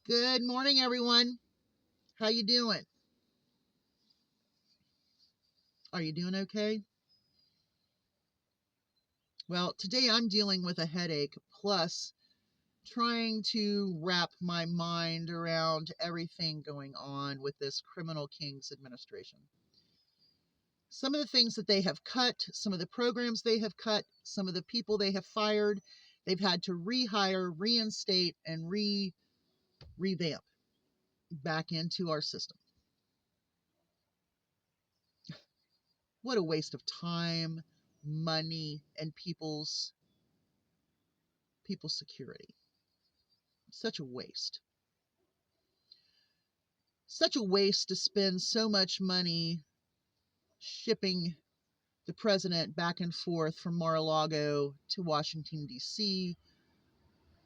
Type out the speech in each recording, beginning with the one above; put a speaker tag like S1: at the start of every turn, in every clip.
S1: Good morning, everyone. How you doing? Are you doing okay? Well, today I'm dealing with a headache, plus trying to wrap my mind around everything going on with this Criminal Kings administration. Some of the things that they have cut, some of the programs they have cut, some of the people they have fired, they've had to rehire, reinstate, and revamp back into our system. What a waste of time, money, and people's security. Such a waste. Such a waste to spend so much money shipping the president back and forth from Mar-a-Lago to Washington, D.C.,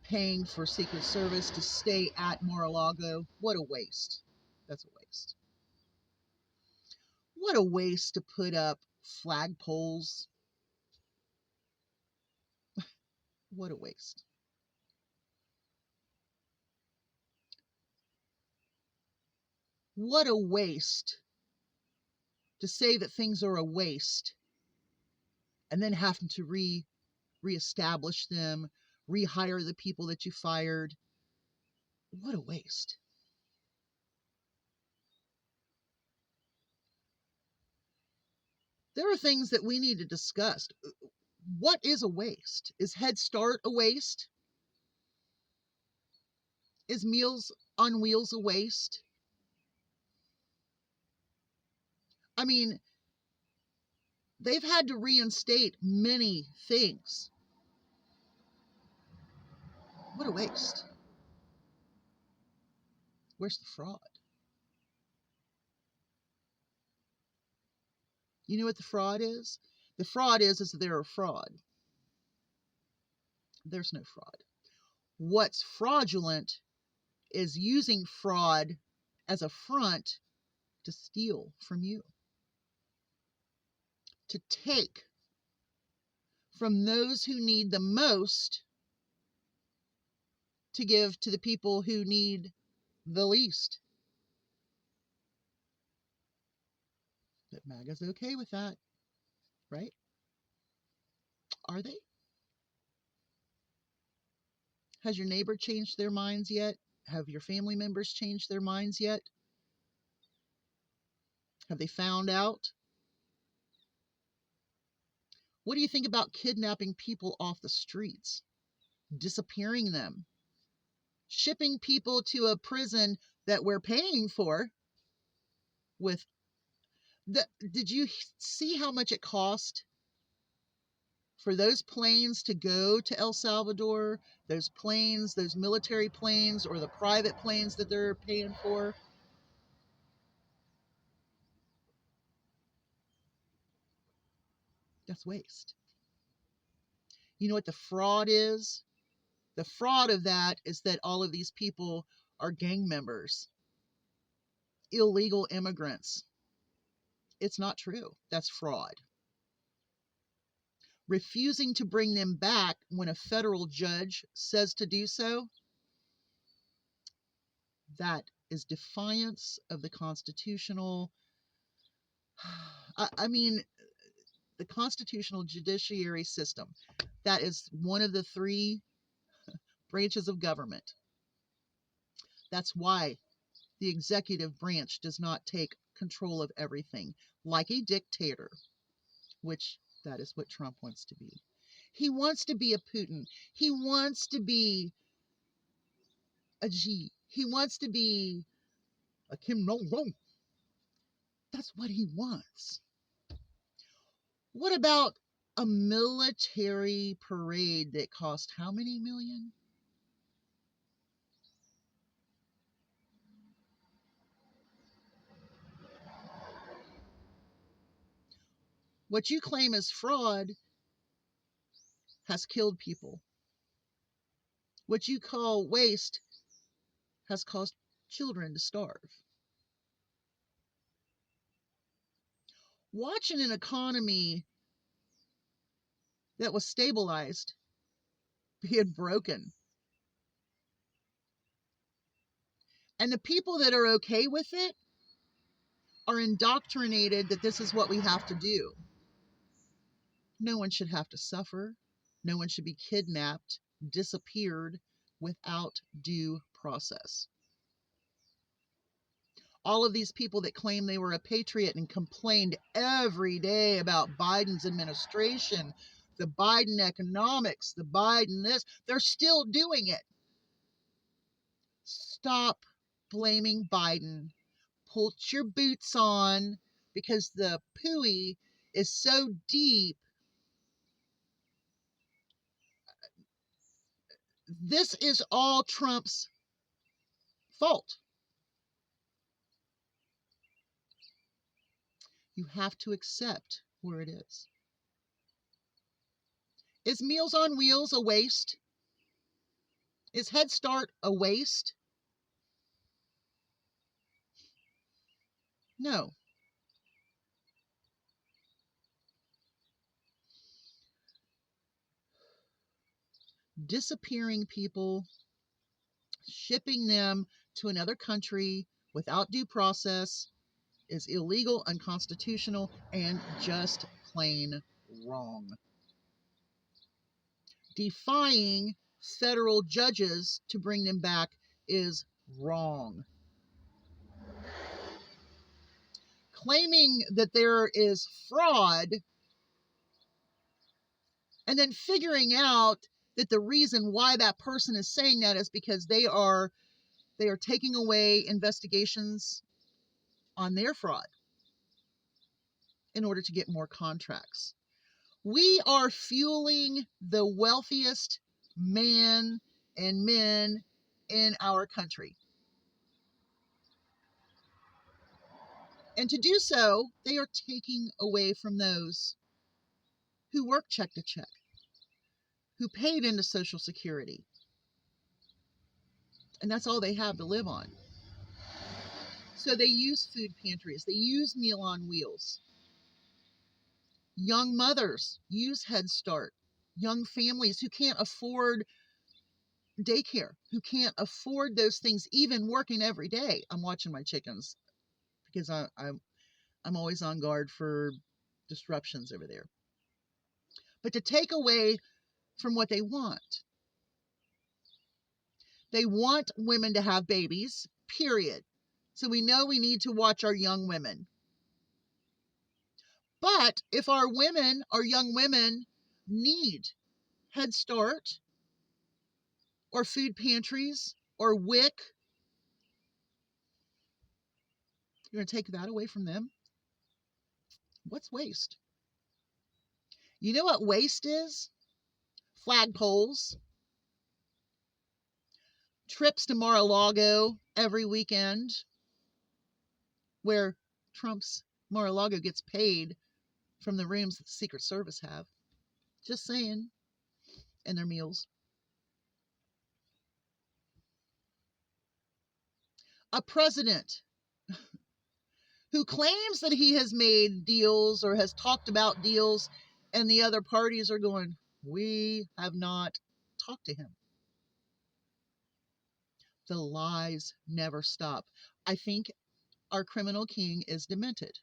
S1: paying for Secret Service to stay at Mar-a-Lago. What a waste. That's a waste. What a waste to put up flagpoles. What a waste. What a waste to say that things are a waste and then having to reestablish them, rehire the people that you fired. What a waste. There are things that we need to discuss. What is a waste? Is Head Start a waste? Is Meals on Wheels a waste? I mean, they've had to reinstate many things. What a waste. Where's the fraud? You know what the fraud is? The fraud is that they're a fraud. There's no fraud. What's fraudulent is using fraud as a front to steal from you, to take from those who need the most to give to the people who need the least. But MAGA's okay with that, right? Are they? Has your neighbor changed their minds yet? Have your family members changed their minds yet? Have they found out? What do you think about kidnapping people off the streets, disappearing them, shipping people to a prison that we're paying for with did you see how much it cost for those planes to go to El Salvador, those planes, those military planes, or the private planes that they're paying for? That's waste. You know what the fraud is? The fraud of that is that all of these people are gang members, illegal immigrants. It's not true. That's fraud. Refusing to bring them back when a federal judge says to do so, that is defiance of the constitutional, I mean, the constitutional judiciary system. That is one of the three branches of government. That's why the executive branch does not take control of everything like a dictator, which that is what Trump wants to be. He wants to be a Putin. He wants to be a Xi. He wants to be a Kim Jong-un. That's what he wants. What about a military parade that cost how many million? What you claim is fraud has killed people. What you call waste has caused children to starve. Watching an economy that was stabilized being broken And the people that are okay with it are indoctrinated that this is what we have to do. No one should have to suffer. No one should be kidnapped, disappeared without due process. All of these people that claim they were a patriot and complained every day about Biden's administration, the Biden economics, the Biden this, they're still doing it. Stop blaming Biden. Put your boots on, because the pooey is so deep. This is all Trump's fault. You have to accept where it is. Is Meals on Wheels a waste? Is Head Start a waste? No. Disappearing people, shipping them to another country without due process is illegal, unconstitutional, and just plain wrong. Defying federal judges to bring them back is wrong. Claiming that there is fraud and then figuring out that the reason why that person is saying that is because they are taking away investigations on their fraud in order to get more contracts. We are fueling the wealthiest man and men in our country. And to do so, they are taking away from those who work check to check, who paid into Social Security. And that's all they have to live on. So they use food pantries, they use Meal on Wheels. Young mothers use Head Start. Young families who can't afford daycare, who can't afford those things, even working every day. I'm watching my chickens because I'm always on guard for disruptions over there. But to take away from what they want women to have babies, period. So we know we need to watch our young women. But if our young women need Head Start or food pantries or WIC, you're going to take that away from them? What's waste? You know what waste is? Flagpoles, trips to Mar-a-Lago every weekend, where Trump's Mar-a-Lago gets paid from the rooms that the Secret Service have. Just saying. And their meals. A president who claims that he has made deals or has talked about deals, and the other parties are going, we have not talked to him. The lies never stop. I think our criminal king is demented.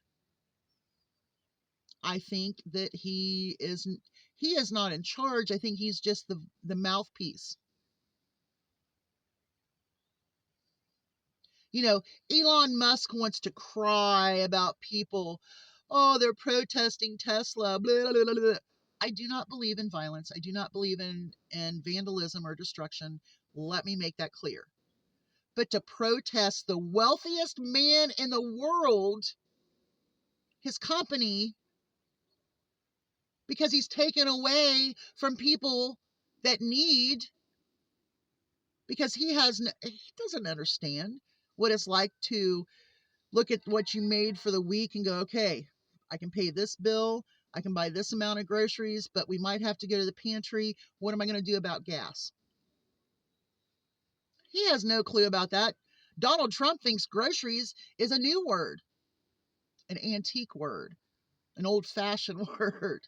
S1: I think that he is not in charge. I think he's just the mouthpiece. You know, Elon Musk wants to cry about people. Oh, they're protesting Tesla. Blah, blah, blah, blah. I do not believe in violence. I do not believe in vandalism or destruction. Let me make that clear. But to protest the wealthiest man in the world, his company, because he's taken away from people that need, because he doesn't understand what it's like to look at what you made for the week and go, okay, I can pay this bill, I can buy this amount of groceries, but we might have to go to the pantry. What am I going to do about gas? He has no clue about that. Donald Trump thinks groceries is a new word, an antique word, an old-fashioned word.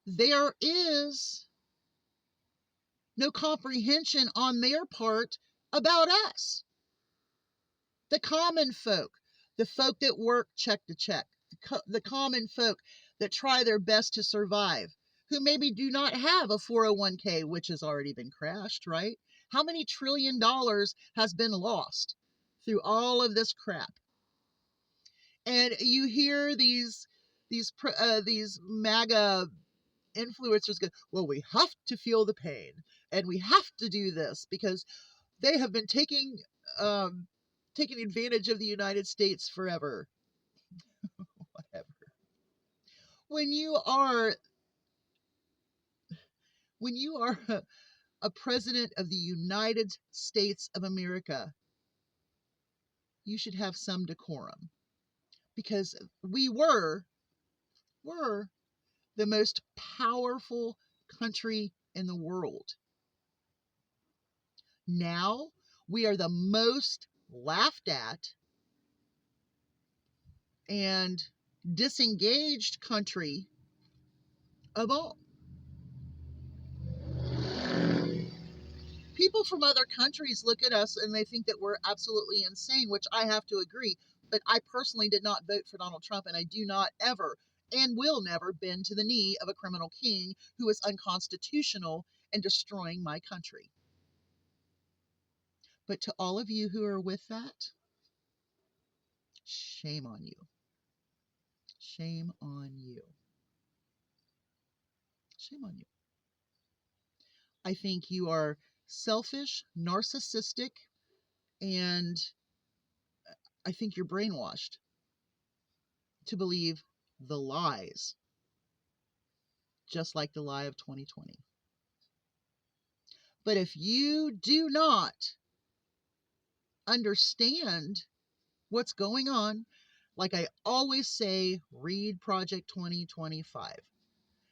S1: There is no comprehension on their part about us, the common folk, the folk that work check to check, the common folk that try their best to survive, who maybe do not have a 401k, which has already been crashed, right? How many $1 trillion has been lost through all of this crap? And you hear these MAGA influencers go, well, we have to feel the pain and we have to do this because they have been um, taking advantage of the United States forever. Whatever. When you are a president of the United States of America, you should have some decorum, because we were the most powerful country in the world. Now we are the most laughed at and disengaged country of all. People from other countries look at us and they think that we're absolutely insane, which I have to agree. But I personally did not vote for Donald Trump, and I do not ever and will never bend to the knee of a criminal king who is unconstitutional and destroying my country. But to all of you who are with that, shame on you. Shame on you. Shame on you. I think you are selfish, narcissistic, and I think you're brainwashed to believe the lies, just like the lie of 2020. But if you do not understand what's going on, like I always say, read Project 2025.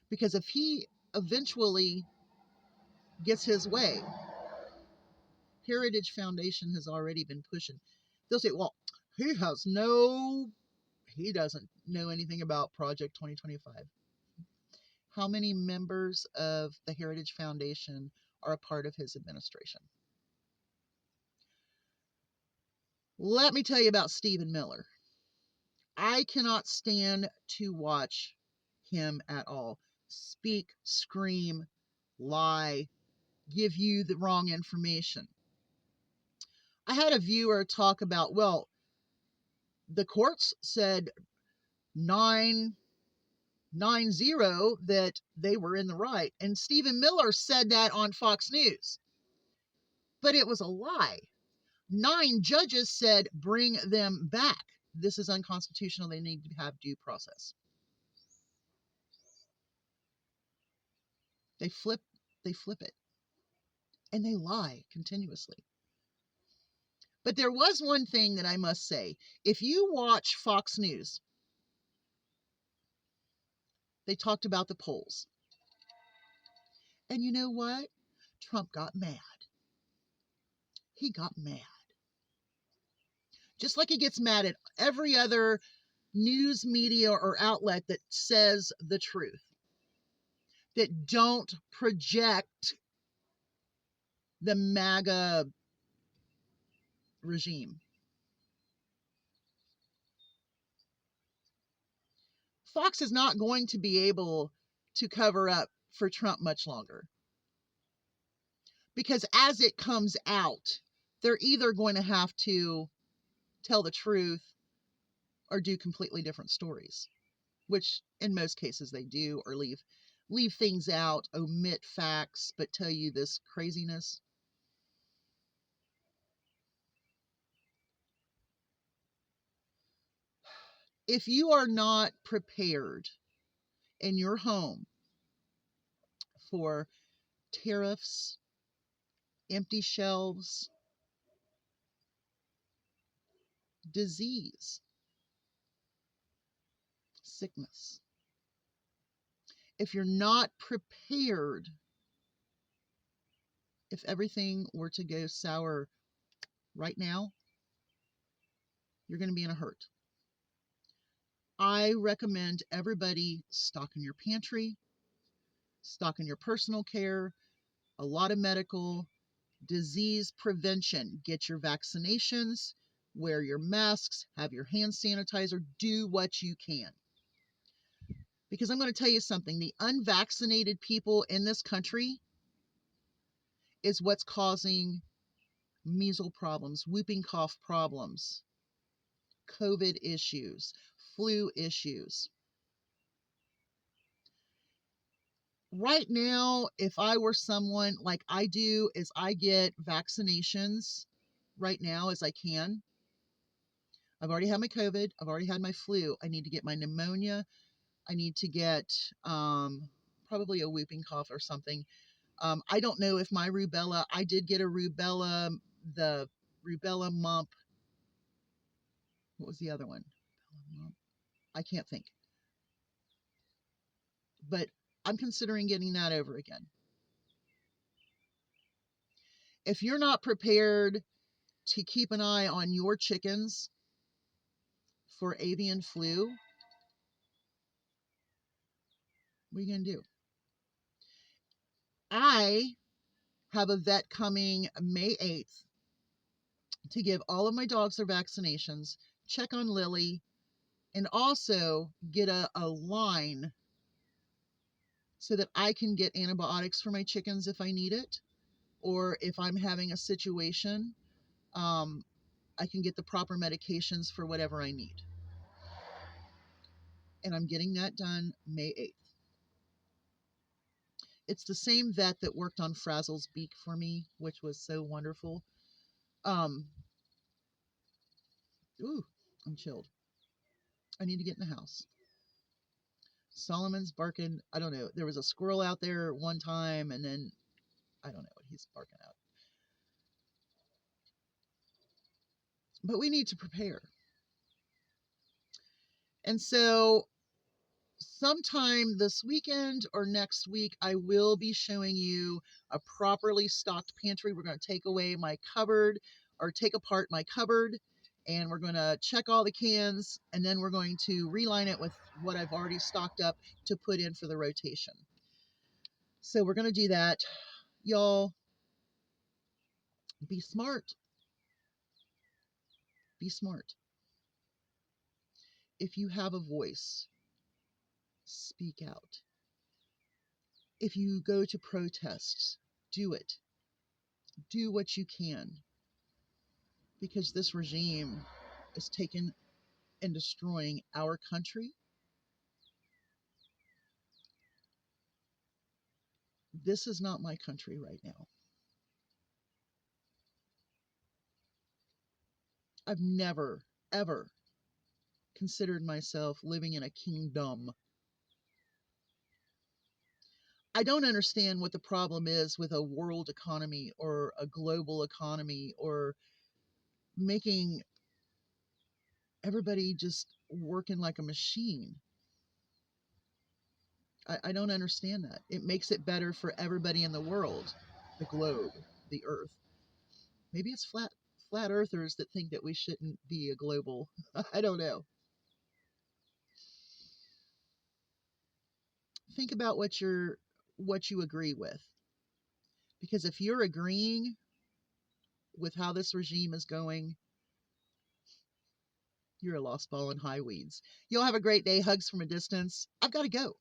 S1: Because if he eventually gets his way, Heritage Foundation has already been pushing. They'll say, well, he doesn't know anything about Project 2025. How many members of the Heritage Foundation are a part of his administration? Let me tell you about Stephen Miller. I cannot stand to watch him at all. Speak, scream, lie, give you the wrong information. I had a viewer talk about, well, the courts said 9-0 that they were in the right. And Stephen Miller said that on Fox News. But it was a lie. 9 judges said, bring them back. This is unconstitutional. They need to have due process. They flip it. And they lie continuously. But there was one thing that I must say. If you watch Fox News, they talked about the polls. And you know what? Trump got mad. He got mad. Just like he gets mad at every other news media or outlet that says the truth, that don't project the MAGA regime. Fox is not going to be able to cover up for Trump much longer. Because as it comes out, they're either going to have to tell the truth or do completely different stories, which in most cases they do, or leave things out, omit facts, but tell you this craziness. If you are not prepared in your home for tariffs, empty shelves, disease, sickness, if you're not prepared, if everything were to go sour right now, you're going to be in a hurt. I recommend everybody stock in your pantry, stock in your personal care, a lot of medical disease prevention. Get your vaccinations, wear your masks, have your hand sanitizer, do what you can. Because I'm going to tell you something, the unvaccinated people in this country is what's causing measles problems, whooping cough problems, COVID issues, flu issues. Right now, if I were someone like I do, is I get vaccinations right now as I can. I've already had my COVID. I've already had my flu. I need to get my pneumonia. I need to get probably a whooping cough or something. I don't know if my rubella, I did get a rubella, the rubella mump. What was the other one? I can't think. But I'm considering getting that over again. If you're not prepared to keep an eye on your chickens for avian flu, what are you going to do? I have a vet coming May 8th to give all of my dogs their vaccinations, check on Lily, and also get a line so that I can get antibiotics for my chickens if I need it, or if I'm having a situation, I can get the proper medications for whatever I need. And I'm getting that done May 8th. It's the same vet that worked on Frazzle's beak for me, which was so wonderful. Ooh, I'm chilled. I need to get in the house. Solomon's barking. I don't know. There was a squirrel out there one time, and then I don't know what he's barking at. But we need to prepare. And so sometime this weekend or next week, I will be showing you a properly stocked pantry. We're going to take away my cupboard, or take apart my cupboard, and we're going to check all the cans, and then we're going to reline it with what I've already stocked up to put in for the rotation. So we're going to do that. Y'all, be smart. Be smart. If you have a voice, speak out. If you go to protests, do it. Do what you can. Because this regime is taking and destroying our country. This is not my country right now. I've never, ever considered myself living in a kingdom. I don't understand what the problem is with a world economy or a global economy, or making everybody just working like a machine. I don't understand that. It makes it better for everybody in the world, the globe, the earth. Maybe it's flat earthers that think that we shouldn't be a global. I don't know. Think about what you agree with. Because if you're agreeing with how this regime is going, you're a lost ball in high weeds. Y'all have a great day. Hugs from a distance. I've got to go.